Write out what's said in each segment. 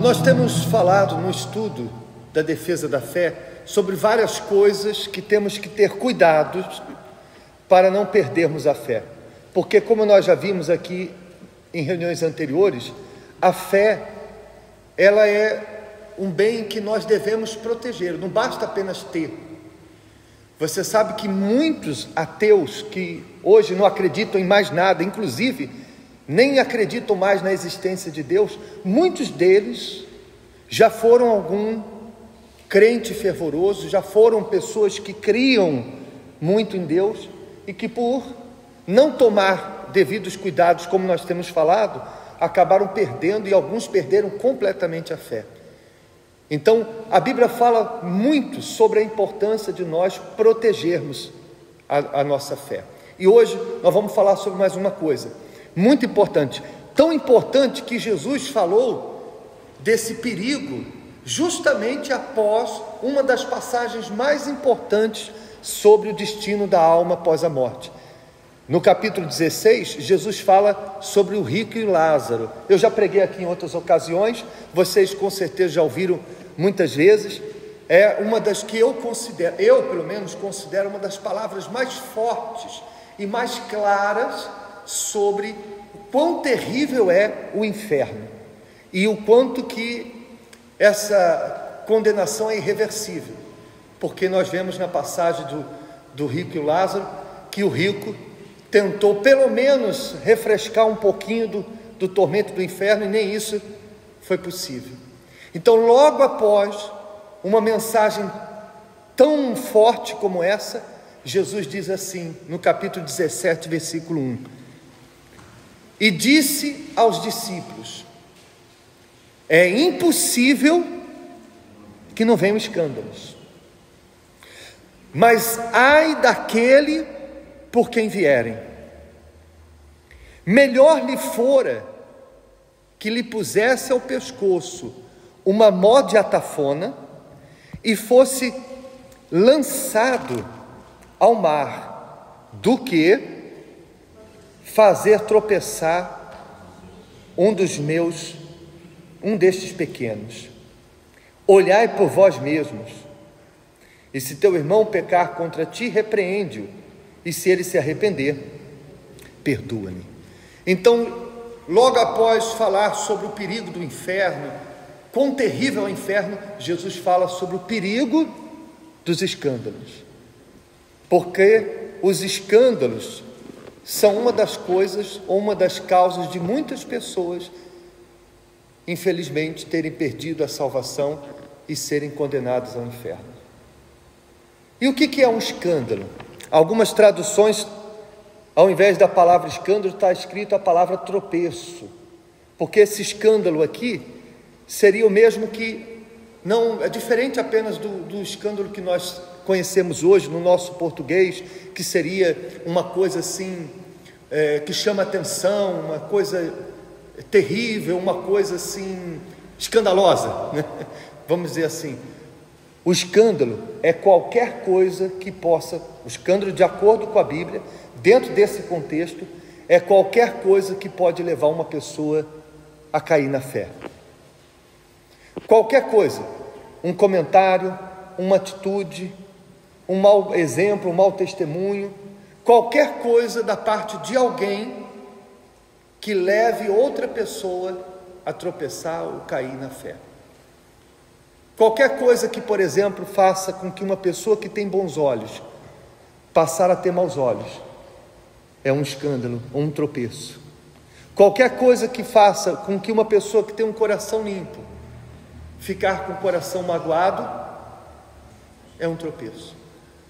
Nós temos falado no estudo da defesa da fé sobre várias coisas que temos que ter cuidado para não perdermos a fé. Porque, como nós já vimos aqui em reuniões anteriores, a fé, ela é um bem que nós devemos proteger, não basta apenas ter. Você sabe que muitos ateus que hoje não acreditam em mais nada, inclusive nem acreditam mais na existência de Deus, muitos deles já foram algum crente fervoroso, já foram pessoas que criam muito em Deus e que, por não tomar devidos cuidados, como nós temos falado, acabaram perdendo, e alguns perderam completamente a fé. Então, a Bíblia fala muito sobre a importância de nós protegermos a nossa fé. E hoje nós vamos falar sobre mais uma coisa muito importante, tão importante que Jesus falou desse perigo justamente após uma das passagens mais importantes sobre o destino da alma após a morte. No capítulo 16, Jesus fala sobre o rico e Lázaro. Eu já preguei aqui em outras ocasiões, vocês com certeza já ouviram muitas vezes. É uma das que eu pelo menos considero uma das palavras mais fortes e mais claras sobre o quão terrível é o inferno e o quanto que essa condenação é irreversível. Porque nós vemos na passagem do rico e Lázaro que o rico tentou pelo menos refrescar um pouquinho do tormento do inferno, e nem isso foi possível. Então, logo após uma mensagem tão forte como essa, Jesus diz assim, no capítulo 17, versículo 1: e disse aos discípulos: é impossível que não venham escândalos, mas ai daquele por quem vierem. Melhor lhe fora que lhe pusesse ao pescoço uma mó de atafona e fosse lançado ao mar, do que fazer tropeçar um destes pequenos. Olhai por vós mesmos, e se teu irmão pecar contra ti, repreende-o, e se ele se arrepender, perdoa-lhe. Então, logo após falar sobre o perigo do inferno, quão terrível é o inferno, Jesus fala sobre o perigo dos escândalos. Porque os escândalos são uma das coisas, ou uma das causas de muitas pessoas, infelizmente, terem perdido a salvação e serem condenadas ao inferno. E o que é um escândalo? Algumas traduções, ao invés da palavra escândalo, está escrito a palavra tropeço, porque esse escândalo aqui seria o mesmo que, não é diferente apenas do escândalo que nós conhecemos hoje no nosso português, que seria uma coisa assim, que chama atenção, uma coisa terrível, uma coisa assim, escandalosa, né? Vamos dizer assim. O escândalo é qualquer coisa que possa, o escândalo, de acordo com a Bíblia, dentro desse contexto, é qualquer coisa que pode levar uma pessoa a cair na fé. Qualquer coisa, um comentário, uma atitude, um mau exemplo, um mau testemunho, qualquer coisa da parte de alguém que leve outra pessoa a tropeçar ou cair na fé. Qualquer coisa que, por exemplo, faça com que uma pessoa que tem bons olhos passar a ter maus olhos, é um escândalo ou um tropeço. Qualquer coisa que faça com que uma pessoa que tem um coração limpo ficar com o coração magoado, é um tropeço.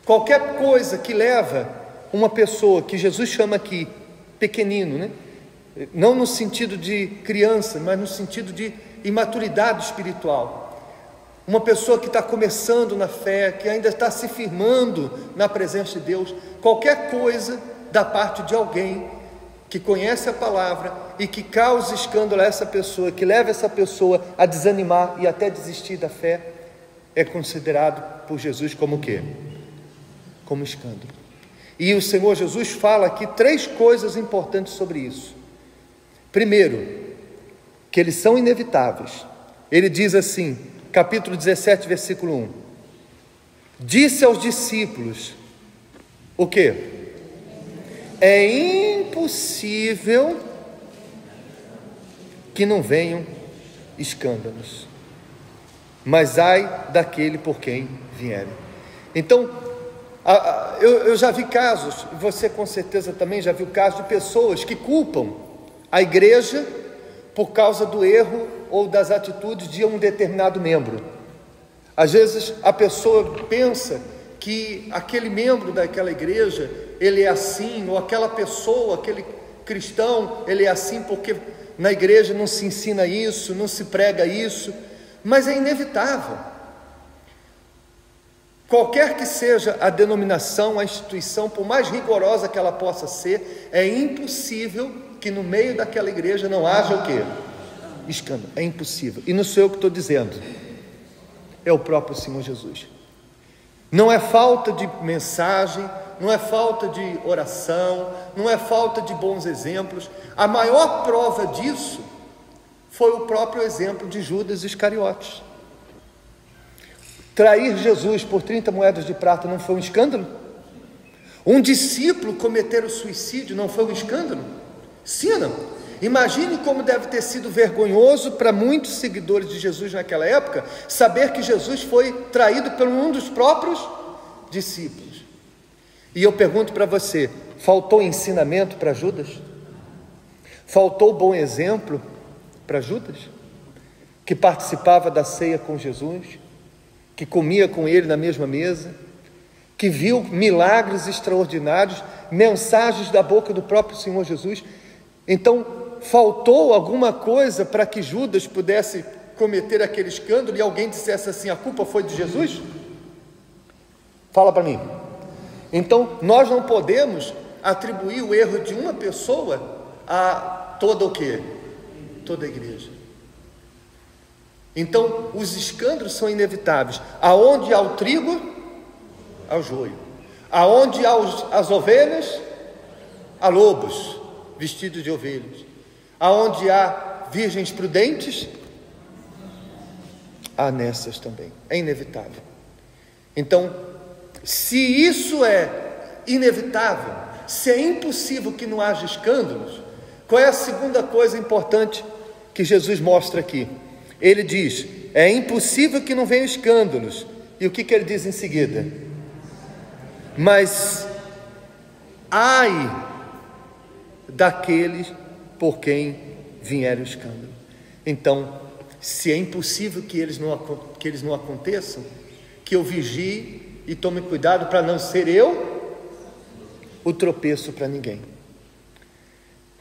Qualquer coisa que leva uma pessoa, que Jesus chama aqui pequenino, né? Não no sentido de criança, mas no sentido de imaturidade espiritual. Uma pessoa que está começando na fé, que ainda está se firmando na presença de Deus, qualquer coisa da parte de alguém que conhece a palavra e que cause escândalo a essa pessoa, que leva essa pessoa a desanimar e até desistir da fé, é considerado por Jesus como o quê? Como escândalo. E o Senhor Jesus fala aqui 3 coisas importantes sobre isso. Primeiro, que eles são inevitáveis. ele diz assim, capítulo 17, versículo 1: disse aos discípulos, o quê? É impossível que não venham escândalos, mas ai daquele por quem vierem. Então, eu já vi casos, e você com certeza também já viu casos de pessoas que culpam a igreja por causa do erro ou das atitudes de um determinado membro. Às vezes a pessoa pensa que aquele membro daquela igreja, ele é assim, ou aquela pessoa, aquele cristão, ele é assim porque na igreja não se ensina isso, não se prega isso, mas é inevitável. Qualquer que seja a denominação, a instituição, por mais rigorosa que ela possa ser, é impossível que no meio daquela igreja não haja o quê? Escândalo. É impossível. E não sou eu que estou dizendo, é o próprio Senhor Jesus. Não é falta de mensagem, não é falta de oração, não é falta de bons exemplos. A maior prova disso foi o próprio exemplo de Judas Iscariotes. Trair Jesus por 30 moedas de prata não foi um escândalo? Um discípulo cometer o suicídio não foi um escândalo? Sim ou não? Imagine como deve ter sido vergonhoso para muitos seguidores de Jesus naquela época, saber que Jesus foi traído por um dos próprios discípulos. E eu pergunto para você, faltou ensinamento para Judas? Faltou bom exemplo para Judas? Que participava da ceia com Jesus, que comia com ele na mesma mesa, que viu milagres extraordinários, mensagens da boca do próprio Senhor Jesus. Então, faltou alguma coisa para que Judas pudesse cometer aquele escândalo e alguém dissesse assim, a culpa foi de Jesus? Fala para mim. Então, nós não podemos atribuir o erro de uma pessoa a toda o quê? Toda a igreja. Então, os escândalos são inevitáveis. Aonde há o trigo, há o joio. Aonde há as ovelhas, há lobos vestidos de ovelhas. Aonde há virgens prudentes, há nessas também. É inevitável. Então, se isso é inevitável, se é impossível que não haja escândalos, qual é a segunda coisa importante que Jesus mostra aqui? Ele diz, é impossível que não venham escândalos. E o que ele diz em seguida? Mas ai daqueles por quem vier o escândalo. Então, se é impossível que eles não aconteçam, que eu vigie e tome cuidado para não ser eu o tropeço para ninguém,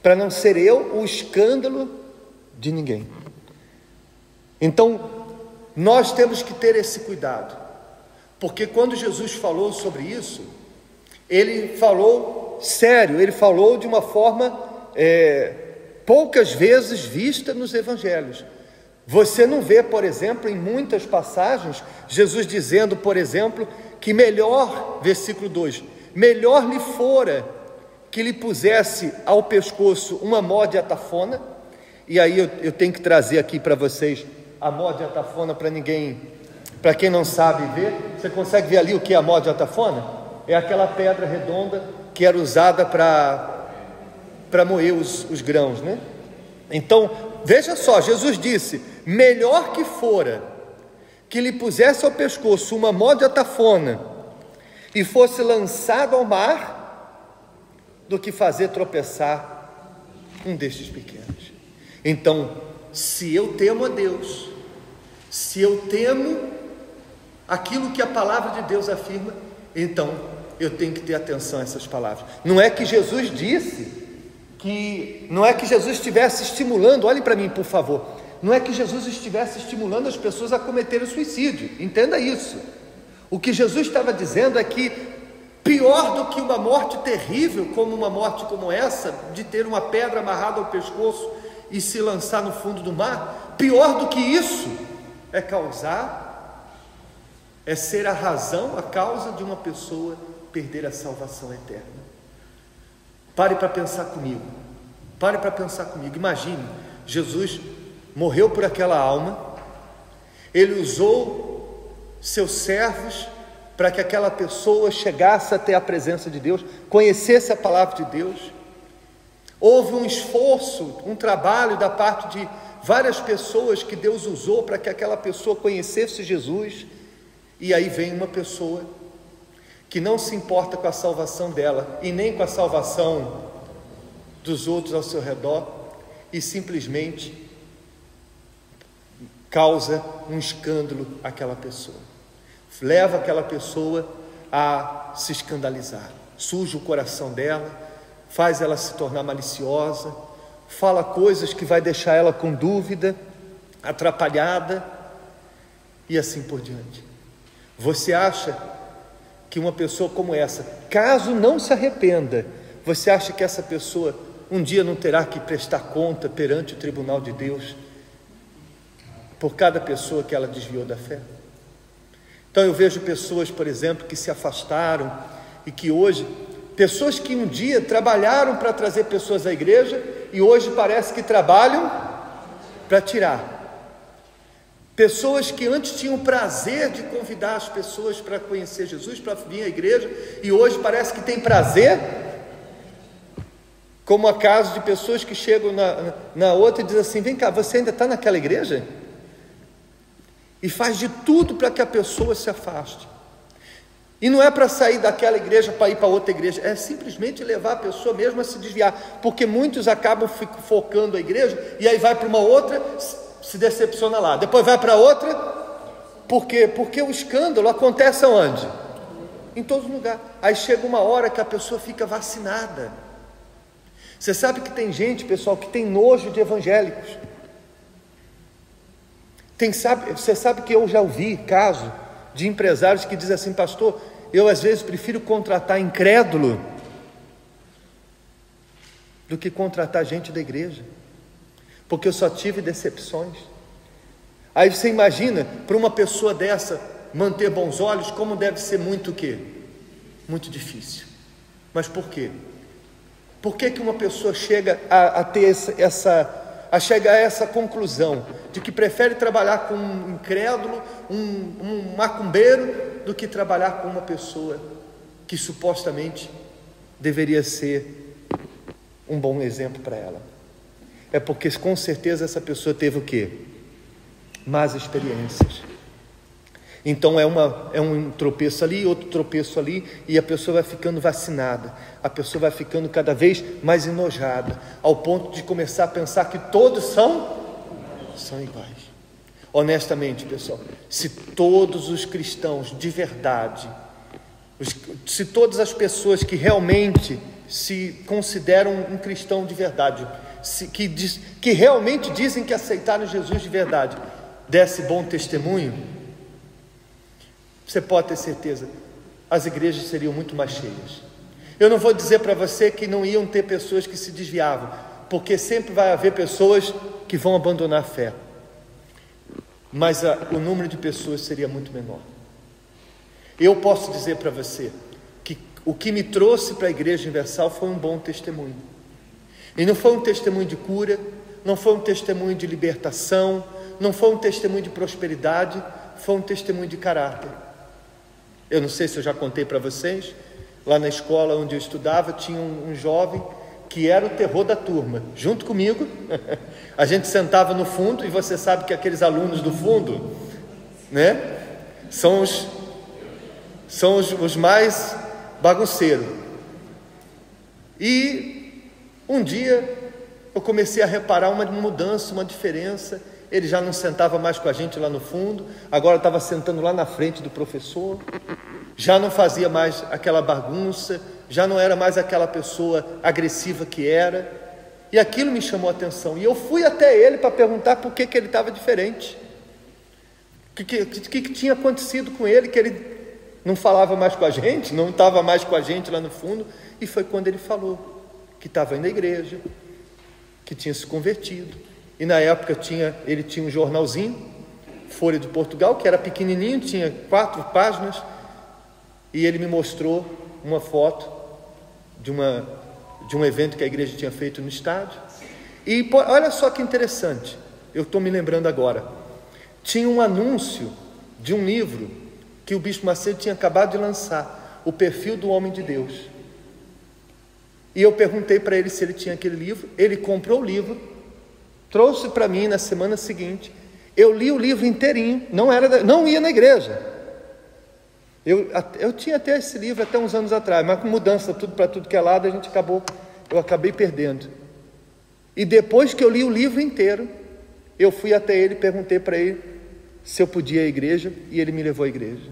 para não ser eu o escândalo de ninguém. Então, nós temos que ter esse cuidado, porque quando Jesus falou sobre isso, ele falou sério, ele falou de uma forma poucas vezes vista nos evangelhos. Você não vê, por exemplo, em muitas passagens, Jesus dizendo, por exemplo, que melhor, versículo 2, melhor lhe fora que lhe pusesse ao pescoço uma mó de atafona. E aí eu tenho que trazer aqui para vocês a mó de atafona para ninguém, para quem não sabe ver. Você consegue ver ali o que é a mó de atafona? É aquela pedra redonda que era usada para moer os grãos, né? Então, veja só, Jesus disse, melhor que fora que lhe pusesse ao pescoço uma mó de atafona e fosse lançado ao mar, do que fazer tropeçar um destes pequenos. Então, se eu temo a Deus, se eu temo aquilo que a palavra de Deus afirma, então eu tenho que ter atenção a essas palavras. Não é que Jesus disse não é que Jesus estivesse estimulando, olhem para mim por favor, não é que Jesus estivesse estimulando as pessoas a cometerem suicídio, entenda isso. O que Jesus estava dizendo é que pior do que uma morte terrível, como uma morte como essa, de ter uma pedra amarrada ao pescoço e se lançar no fundo do mar, pior do que isso é ser a razão, a causa de uma pessoa perder a salvação eterna. Pare para pensar comigo, imagine, Jesus morreu por aquela alma, Ele usou seus servos para que aquela pessoa chegasse até a presença de Deus, conhecesse a palavra de Deus. Houve um esforço, um trabalho da parte de várias pessoas que Deus usou para que aquela pessoa conhecesse Jesus. E aí vem uma pessoa que não se importa com a salvação dela e nem com a salvação dos outros ao seu redor, e simplesmente causa um escândalo àquela pessoa, leva aquela pessoa a se escandalizar, suja o coração dela, faz ela se tornar maliciosa, fala coisas que vai deixar ela com dúvida, atrapalhada, e assim por diante. Você acha que uma pessoa como essa, caso não se arrependa, você acha que essa pessoa um dia não terá que prestar conta perante o tribunal de Deus por cada pessoa que ela desviou da fé? Então eu vejo pessoas, por exemplo, que se afastaram e que hoje, pessoas que um dia trabalharam para trazer pessoas à igreja e hoje parece que trabalham para tirar. Pessoas que antes tinham o prazer de convidar as pessoas para conhecer Jesus, para vir à igreja, e hoje parece que tem prazer, como a caso de pessoas que chegam na outra e dizem assim: vem cá, você ainda está naquela igreja? E faz de tudo para que a pessoa se afaste. E não é para sair daquela igreja para ir para outra igreja, é simplesmente levar a pessoa mesmo a se desviar, porque muitos acabam focando a igreja, e aí vai para uma outra, se decepciona lá, depois vai para outra. Por quê? Porque o escândalo acontece aonde? Em todo lugar. Aí chega uma hora que a pessoa fica vacinada. Você sabe que tem gente, pessoal, que tem nojo de evangélicos. Você sabe que eu já ouvi caso de empresários que dizem assim: pastor, eu às vezes prefiro contratar incrédulo do que contratar gente da igreja, porque eu só tive decepções. Aí você imagina, para uma pessoa dessa manter bons olhos, como deve ser muito o quê? Muito difícil. Mas por quê? Por que uma pessoa chega a ter chegar a essa conclusão de que prefere trabalhar com um incrédulo, um macumbeiro, do que trabalhar com uma pessoa que supostamente deveria ser um bom exemplo para ela? É porque com certeza essa pessoa teve o quê? Más experiências. Então é um tropeço ali, outro tropeço ali, e a pessoa vai ficando vacinada, a pessoa vai ficando cada vez mais enojada, ao ponto de começar a pensar que todos são iguais. Honestamente, pessoal, se todos os cristãos de verdade, se todas as pessoas que realmente se consideram um cristão de verdade, que realmente dizem que aceitaram Jesus de verdade, desse bom testemunho, você pode ter certeza, as igrejas seriam muito mais cheias. Eu não vou dizer para você que não iam ter pessoas que se desviavam, porque sempre vai haver pessoas que vão abandonar a fé, mas o número de pessoas seria muito menor. Eu posso dizer para você que o que me trouxe para a Igreja Universal foi um bom testemunho, e não foi um testemunho de cura, não foi um testemunho de libertação, não foi um testemunho de prosperidade, foi um testemunho de caráter. Eu não sei se eu já contei para vocês, lá na escola onde eu estudava, tinha um jovem que era o terror da turma, junto comigo. A gente sentava no fundo, e você sabe que aqueles alunos do fundo, né, são os mais bagunceiros. E um dia eu comecei a reparar uma mudança, uma diferença. Ele já não sentava mais com a gente lá no fundo, agora estava sentando lá na frente do professor, já não fazia mais aquela bagunça, já não era mais aquela pessoa agressiva que era, e aquilo me chamou a atenção, e eu fui até ele para perguntar por que ele estava diferente, o que tinha acontecido com ele, que ele não falava mais com a gente, não estava mais com a gente lá no fundo. E foi quando ele falou que estava indo à igreja, que tinha se convertido. E na época ele tinha um jornalzinho, Folha de Portugal, que era pequenininho, tinha 4 páginas, e ele me mostrou uma foto de um evento que a igreja tinha feito no estádio. E olha só que interessante, eu estou me lembrando agora, tinha um anúncio de um livro que o Bispo Macedo tinha acabado de lançar, O Perfil do Homem de Deus. E eu perguntei para ele se ele tinha aquele livro. Ele comprou o livro, trouxe para mim na semana seguinte. Eu li o livro inteirinho, não ia na igreja. Eu tinha até esse livro até uns anos atrás, mas com mudança para tudo que é lado, eu acabei perdendo. E depois que eu li o livro inteiro, eu fui até ele e perguntei para ele se eu podia ir à igreja, e ele me levou à igreja.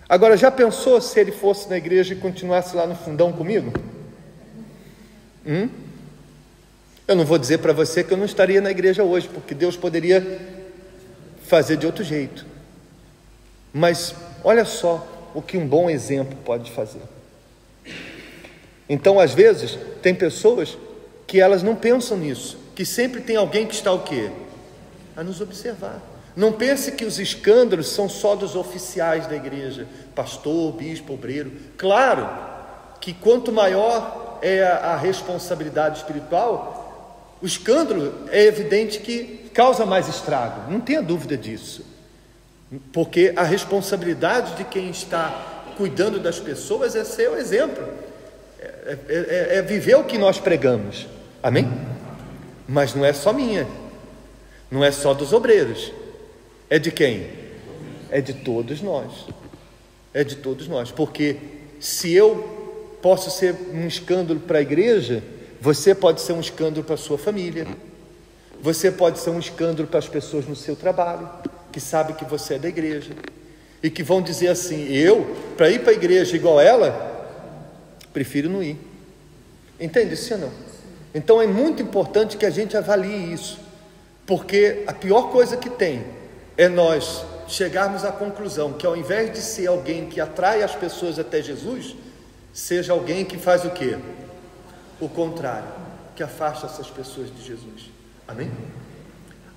Agora, já pensou se ele fosse na igreja e continuasse lá no fundão comigo? Eu não vou dizer para você que eu não estaria na igreja hoje, porque Deus poderia fazer de outro jeito. Mas olha só o que um bom exemplo pode fazer. Então, às vezes, tem pessoas que elas não pensam nisso, que sempre tem alguém que está o quê? A nos observar. Não pense que os escândalos são só dos oficiais da igreja, pastor, bispo, obreiro. Claro que quanto maior é a responsabilidade espiritual, o escândalo é evidente que causa mais estrago, não tenha dúvida disso, porque a responsabilidade de quem está cuidando das pessoas é ser o exemplo, é viver o que nós pregamos, amém? Mas não é só minha, não é só dos obreiros, é de quem? É de todos nós, porque se eu posso ser um escândalo para a igreja, você pode ser um escândalo para a sua família, você pode ser um escândalo para as pessoas no seu trabalho, que sabem que você é da igreja, e que vão dizer assim, para ir para a igreja igual ela, prefiro não ir. Entende isso ou não? Então é muito importante que a gente avalie isso, porque a pior coisa que tem é nós chegarmos à conclusão que ao invés de ser alguém que atrai as pessoas até Jesus, seja alguém que faz o quê? O contrário, que afasta essas pessoas de Jesus. Amém?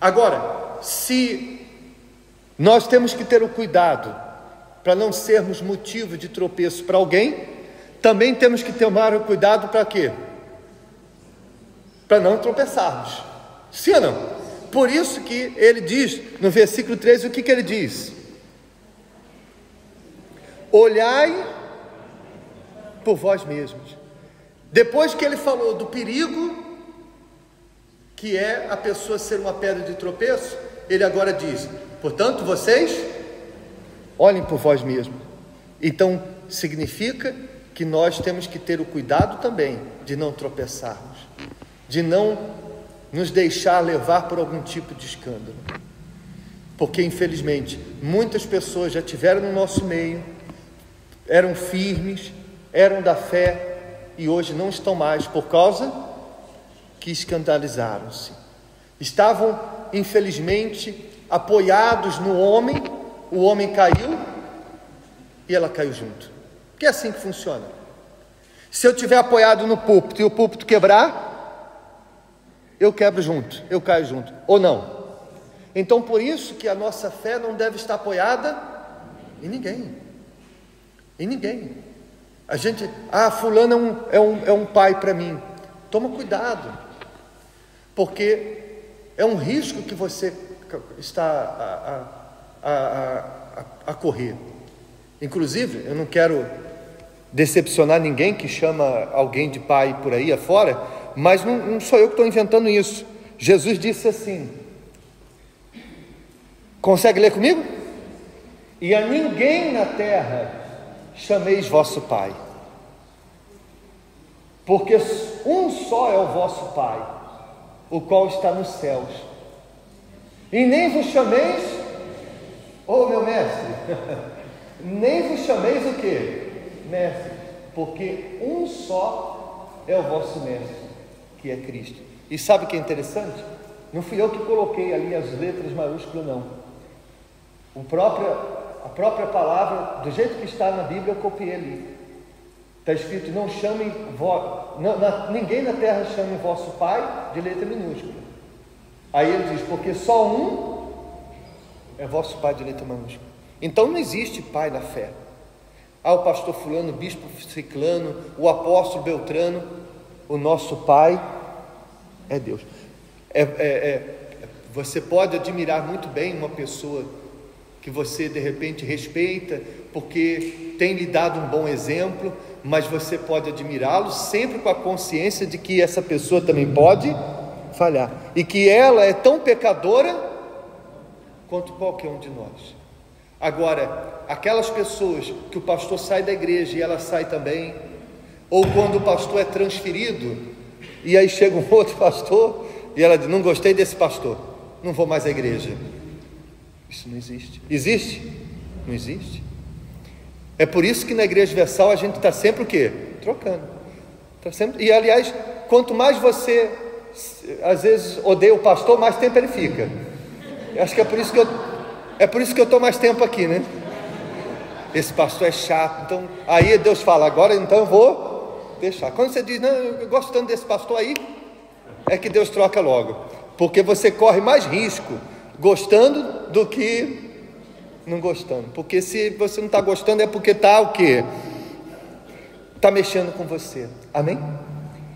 Agora, se nós temos que ter o cuidado para não sermos motivo de tropeço para alguém, também temos que tomar o cuidado para quê? Para não tropeçarmos. Sim ou não? Por isso que ele diz, no versículo 13, o que ele diz? Olhai por vós mesmos. Depois que ele falou do perigo, que é a pessoa ser uma pedra de tropeço, ele agora diz, portanto, vocês olhem por vós mesmos. Então, significa que nós temos que ter o cuidado também de não tropeçarmos, de não nos deixar levar por algum tipo de escândalo, porque infelizmente muitas pessoas já tiveram no nosso meio, eram firmes, eram da fé e hoje não estão mais por causa que escandalizaram-se, estavam infelizmente apoiados no homem, o homem caiu e ela caiu junto, porque é assim que funciona. Se eu estiver apoiado no púlpito e o púlpito quebrar, eu quebro junto, eu caio junto, ou não? Então por isso que a nossa fé não deve estar apoiada em ninguém, a gente, fulano é um pai para mim, toma cuidado, porque é um risco que você está a correr. Inclusive, eu não quero decepcionar ninguém que chama alguém de pai por aí afora, mas não sou eu que estou inventando isso. Jesus disse assim, consegue ler comigo? E a ninguém na terra chameis vosso pai, porque um só é o vosso Pai, o qual está nos céus, e nem vos chameis, meu mestre, nem vos chameis o quê? Mestre, porque um só é o vosso mestre, que é Cristo. E sabe o que é interessante? Não fui eu que coloquei ali as letras maiúsculas, não. A própria palavra, do jeito que está na Bíblia, eu copiei ali. Está escrito, não chamem, ninguém na terra chame vosso Pai, de letra minúscula. Aí ele diz, porque só um é vosso Pai, de letra minúscula. Então não existe pai na fé. O pastor fulano, o bispo ciclano, o apóstolo Beltrano. O nosso Pai é Deus. Você pode admirar muito bem uma pessoa que você de repente respeita, porque tem lhe dado um bom exemplo, mas você pode admirá-lo sempre com a consciência de que essa pessoa também pode falhar, e que ela é tão pecadora quanto qualquer um de nós. Agora, aquelas pessoas que o pastor sai da igreja e ela sai também, ou quando o pastor é transferido, e aí chega um outro pastor, e ela diz: não gostei desse pastor, não vou mais à igreja. Isso não existe. Existe? Não existe. É por isso que na Igreja Universal a gente está sempre o quê? Trocando. Tá sempre... E aliás, quanto mais você às vezes odeia o pastor, mais tempo ele fica. Eu acho que é por isso que eu estou mais tempo aqui, né? Esse pastor é chato. Então, aí Deus fala: agora então eu vou deixar. Quando você diz: não, eu gosto tanto desse pastor, aí é que Deus troca logo, porque você corre mais risco gostando do que não gostando, porque se você não está gostando é porque está o quê? Está mexendo com você. Amém?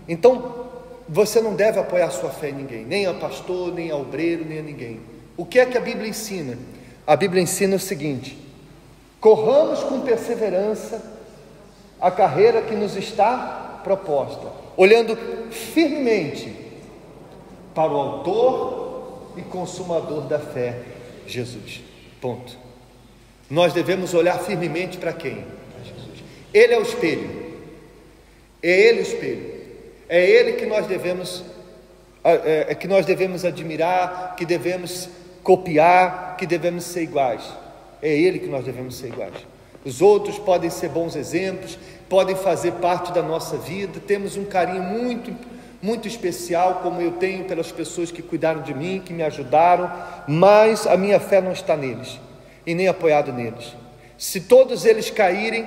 Então você não deve apoiar sua fé em ninguém, nem a pastor, nem a obreiro, nem a ninguém. O que é que a Bíblia ensina? A Bíblia ensina o seguinte: corramos com perseverança a carreira que nos está proposta, olhando firmemente para o autor e consumador da fé, Jesus. Ponto. Nós devemos olhar firmemente para quem? Para Jesus. Ele é o espelho. É Ele o espelho. É Ele que nós devemos admirar, que devemos copiar, que devemos ser iguais. É Ele que nós devemos ser iguais. Os outros podem ser bons exemplos, podem fazer parte da nossa vida. Temos um carinho muito especial, como eu tenho pelas pessoas que cuidaram de mim, que me ajudaram, mas a minha fé não está neles, e nem apoiado neles. Se todos eles caírem,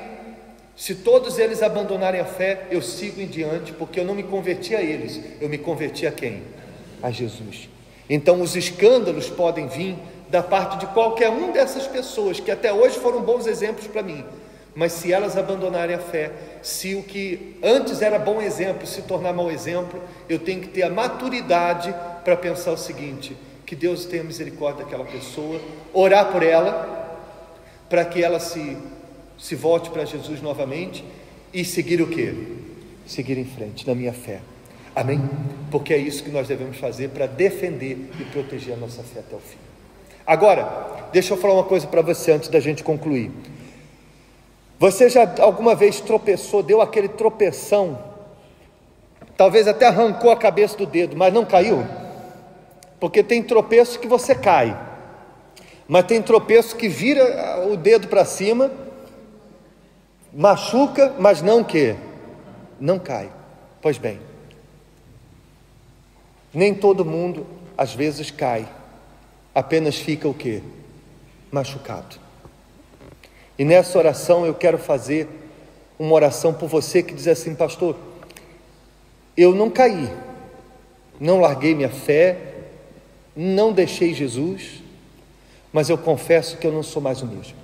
se todos eles abandonarem a fé, eu sigo em diante, porque eu não me converti a eles, eu me converti a quem? A Jesus. Então os escândalos podem vir da parte de qualquer um dessas pessoas, que até hoje foram bons exemplos para mim, mas se elas abandonarem a fé, se o que antes era bom exemplo se tornar mau exemplo, eu tenho que ter a maturidade para pensar o seguinte: que Deus tenha misericórdia daquela pessoa, orar por ela, para que ela se volte para Jesus novamente, e seguir o quê? Seguir em frente na minha fé. Amém? Porque é isso que nós devemos fazer para defender e proteger a nossa fé até o fim. Agora, deixa eu falar uma coisa para você antes da gente concluir. Você já alguma vez tropeçou, deu aquele tropeção, talvez até arrancou a cabeça do dedo, mas não caiu? Porque tem tropeço que você cai, mas tem tropeço que vira o dedo para cima, machuca, mas não que? Não cai. Pois bem, nem todo mundo às vezes cai, apenas fica o quê? Machucado. E nessa oração eu quero fazer uma oração por você que diz assim: pastor, eu não caí, não larguei minha fé, não deixei Jesus, mas eu confesso que eu não sou mais o mesmo.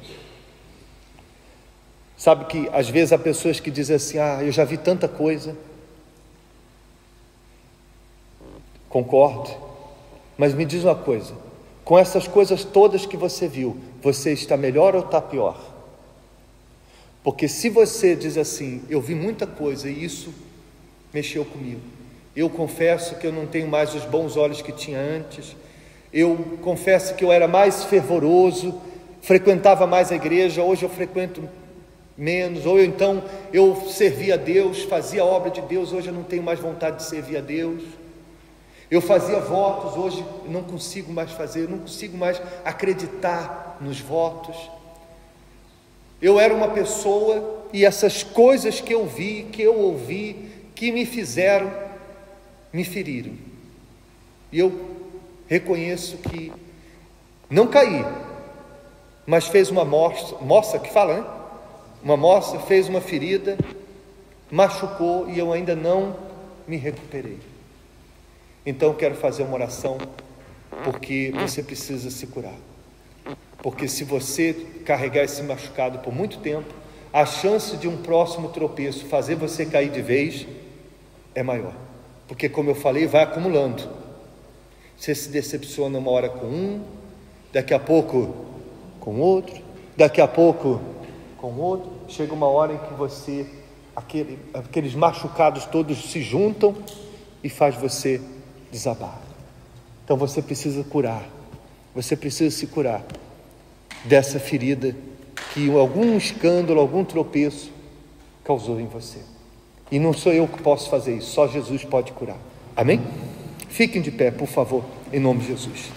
Sabe que às vezes há pessoas que dizem assim: eu já vi tanta coisa. Concordo, mas me diz uma coisa: com essas coisas todas que você viu, você está melhor ou está pior? Porque se você diz assim: eu vi muita coisa e isso mexeu comigo, eu confesso que eu não tenho mais os bons olhos que tinha antes, eu confesso que eu era mais fervoroso, frequentava mais a igreja, hoje eu frequento menos, ou então eu servia a Deus, fazia a obra de Deus, hoje eu não tenho mais vontade de servir a Deus. Eu fazia votos, hoje não consigo mais fazer, não consigo mais acreditar nos votos. Eu era uma pessoa, e essas coisas que eu vi, que eu ouvi, que me fizeram, me feriram. E eu reconheço que não caí, mas fez uma moça que fala, né? Uma moça, fez uma ferida, machucou, e eu ainda não me recuperei. Então eu quero fazer uma oração, porque você precisa se curar. Porque se você carregar esse machucado por muito tempo, a chance de um próximo tropeço fazer você cair de vez é maior. Porque, como eu falei, vai acumulando. Você se decepciona uma hora com um, daqui a pouco com outro, daqui a pouco com outro. Chega uma hora em que você, aqueles machucados todos se juntam e faz você desabar. Então você precisa curar, você precisa se curar dessa ferida que algum escândalo, algum tropeço causou em você. E não sou eu que posso fazer isso, só Jesus pode curar. Amém? Fiquem de pé, por favor, em nome de Jesus.